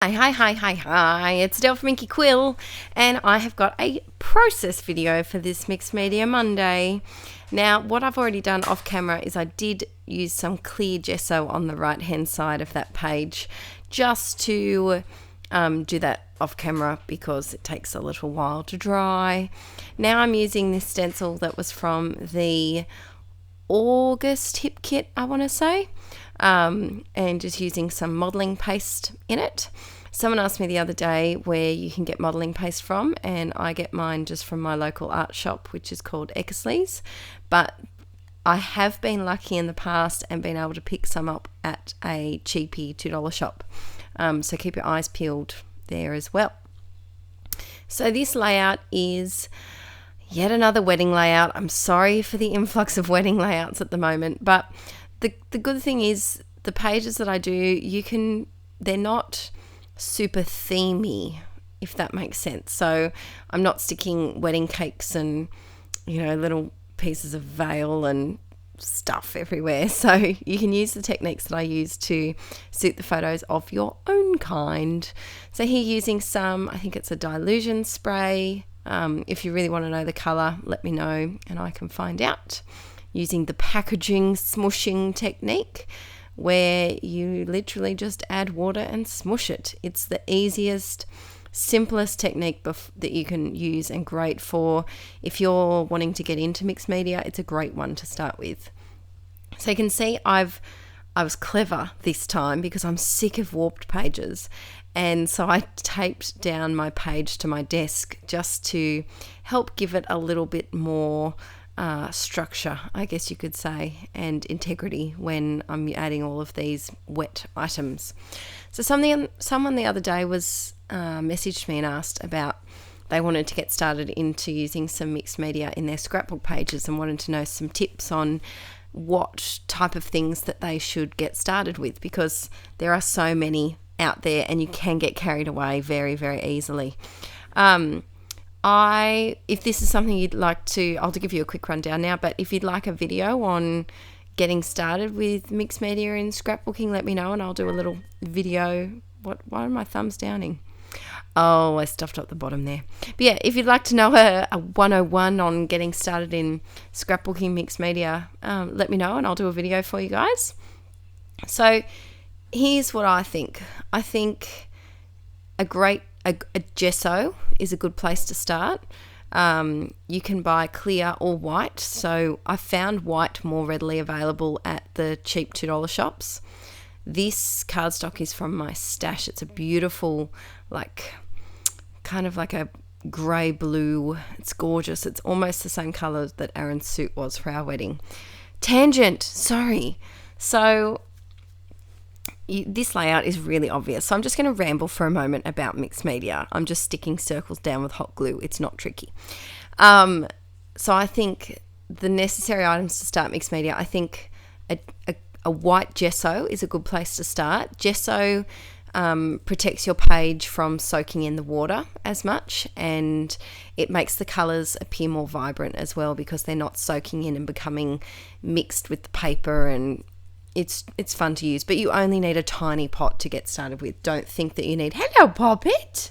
Hi, it's Del from Inkie Quill, and I have got a process video for this Mixed Media Monday. Now, what I've already done off camera is I did use some clear gesso on the right hand side of that page just to do that off camera because it takes a little while to dry. Now I'm using this stencil that was from the August hip kit, I want to say, and just using some modelling paste in it. Someone asked me the other day where you can get modelling paste from, and I get mine just from my local art shop, which is called Eckersley's, but I have been lucky in the past and been able to pick some up at a cheapy $2 shop, so keep your eyes peeled there as well. So this layout is yet another wedding layout. I'm sorry for the influx of wedding layouts at the moment, but the good thing is the pages that I do, they're not super themey, if that makes sense. So I'm not sticking wedding cakes and, little pieces of veil and stuff everywhere. So you can use the techniques that I use to suit the photos of your own kind. So here using some, I think it's a dilution spray. If you really want to know the colour, let me know and I can find out. Using the packaging smushing technique, where you literally just add water and smush it. It's the easiest, simplest technique that you can use, and great for if you're wanting to get into mixed media. It's a great one to start with. So you can see I was clever this time because I'm sick of warped pages, and so I taped down my page to my desk just to help give it a little bit more structure, I guess you could say, and integrity when I'm adding all of these wet items. So someone the other day was messaged me and asked about they wanted to get started into using some mixed media in their scrapbook pages and wanted to know some tips on what type of things that they should get started with, because there are so many out there and you can get carried away very, very easily. If this is something you'd like to, I'll give you a quick rundown now, but if you'd like a video on getting started with mixed media in scrapbooking, let me know and I'll do a little video. Why are my thumbs downing? Oh, I stuffed up the bottom there. But yeah, if you'd like to know a 101 on getting started in scrapbooking mixed media, let me know and I'll do a video for you guys. So here's what I think. I think a gesso is a good place to start. You can buy clear or white. So I found white more readily available at the cheap $2 shops. This cardstock is from my stash. It's a beautiful, kind of like a grey blue. It's gorgeous. It's almost the same colour that Aaron's suit was for our wedding. Tangent, sorry. So this layout is really obvious. So I'm just going to ramble for a moment about mixed media. I'm just sticking circles down with hot glue. It's not tricky. So I think the necessary items to start mixed media, I think a white gesso is a good place to start. Gesso protects your page from soaking in the water as much, and it makes the colours appear more vibrant as well because they're not soaking in and becoming mixed with the paper, and it's fun to use. But you only need a tiny pot to get started with. Don't think that you need, hello Poppet,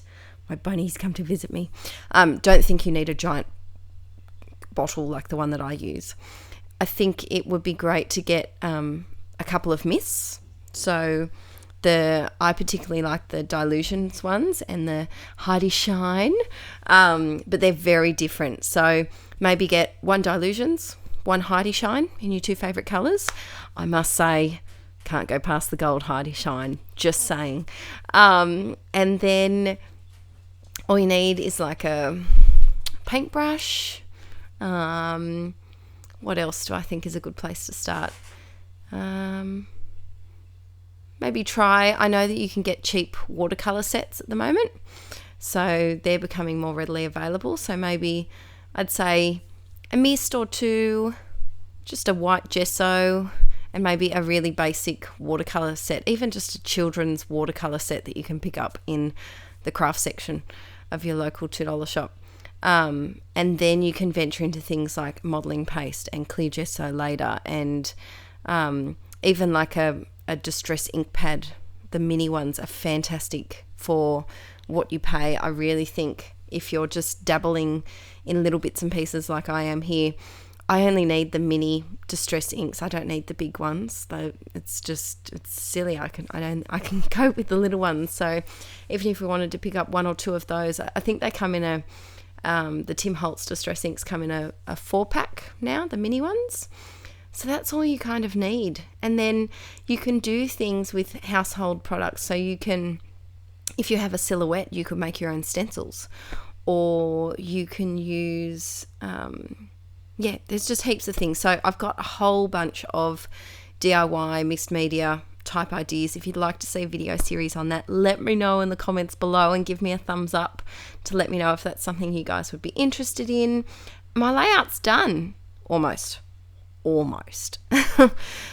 my bunny's come to visit me. Don't think you need a giant bottle like the one that I use. I think it would be great to get a couple of mists. So I particularly like the Dilutions ones and the Heidi Shine, but they're very different. So maybe get one Dilutions, one Heidi Shine in your two favourite colours. I must say, can't go past the gold Heidi Shine, just saying. And then all you need is like a paintbrush. What else do I think is a good place to start? Maybe I know that you can get cheap watercolour sets at the moment, so they're becoming more readily available. So maybe I'd say a mist or two, just a white gesso, and maybe a really basic watercolour set, even just a children's watercolour set that you can pick up in the craft section of your local $2 shop. And then you can venture into things like modelling paste and clear gesso later, and even like a distress ink pad. The mini ones are fantastic for what you pay. I really think if you're just dabbling in little bits and pieces like I am here, I only need the mini distress inks. I don't need the big ones. It's silly. I can cope with the little ones. So even if we wanted to pick up 1 or 2 of those, I think they come in the Tim Holtz distress inks come in a 4-pack now, the mini ones. So that's all you kind of need. And then you can do things with household products. So you can, if you have a silhouette, you could make your own stencils, or you can use, there's just heaps of things. So I've got a whole bunch of DIY mixed media type ideas. If you'd like to see a video series on that, let me know in the comments below and give me a thumbs up to let me know if that's something you guys would be interested in. My layout's done, almost.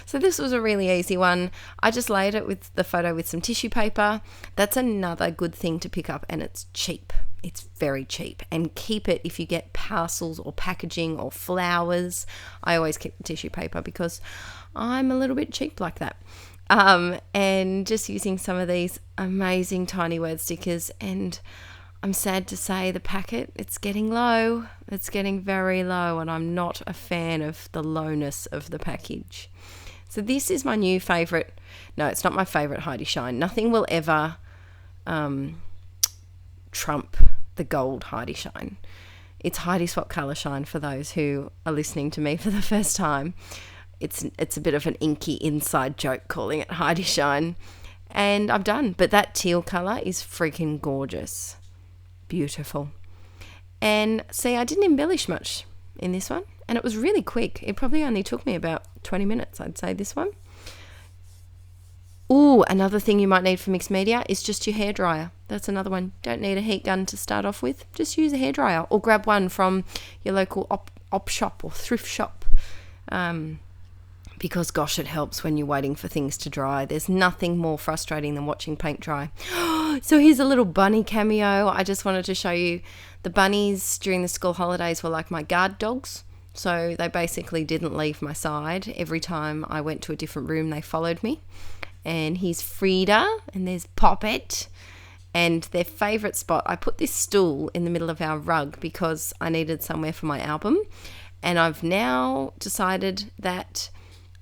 So this was a really easy one. I just laid it with the photo with some tissue paper. That's another good thing to pick up, and it's cheap. It's very cheap. And keep it if you get parcels or packaging or flowers. I always keep the tissue paper because I'm a little bit cheap like that. And just using some of these amazing tiny word stickers, and I'm sad to say the packet, it's getting low. It's getting very low, and I'm not a fan of the lowness of the package. So this is my new favourite. No, it's not my favourite Heidi Shine. Nothing will ever trump the gold Heidi Shine. It's Heidi Swap Colour Shine for those who are listening to me for the first time. It's a bit of an inky inside joke calling it Heidi Shine. And I'm done. But that teal colour is freaking gorgeous. Beautiful. And see, I didn't embellish much in this one, and it was really quick. It probably only took me about 20 minutes, I'd say, this one. Ooh, another thing you might need for mixed media is just your hairdryer. That's another one. Don't need a heat gun to start off with. Just use a hairdryer, or grab one from your local op shop or thrift shop. Because gosh, it helps when you're waiting for things to dry. There's nothing more frustrating than watching paint dry. So here's a little bunny cameo. I just wanted to show you the bunnies during the school holidays were like my guard dogs. So they basically didn't leave my side. Every time I went to a different room, they followed me. And here's Frida, and there's Poppet. And their favourite spot, I put this stool in the middle of our rug because I needed somewhere for my album. And I've now decided that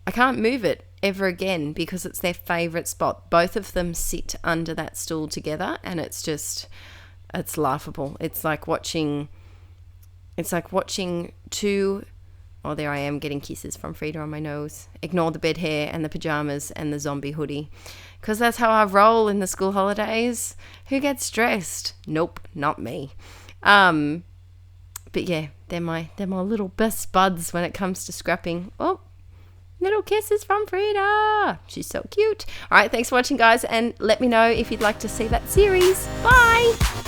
I can't move it ever again because it's their favourite spot. Both of them sit under that stool together, and it's laughable. It's like watching two, oh, there I am getting kisses from Frida on my nose. Ignore the bed hair and the pyjamas and the zombie hoodie, because that's how I roll in the school holidays. Who gets stressed? Nope, not me. But yeah, they're my little best buds when it comes to scrapping. Oh, little kisses from Frida. She's so cute. All right, thanks for watching, guys, and let me know if you'd like to see that series. Bye.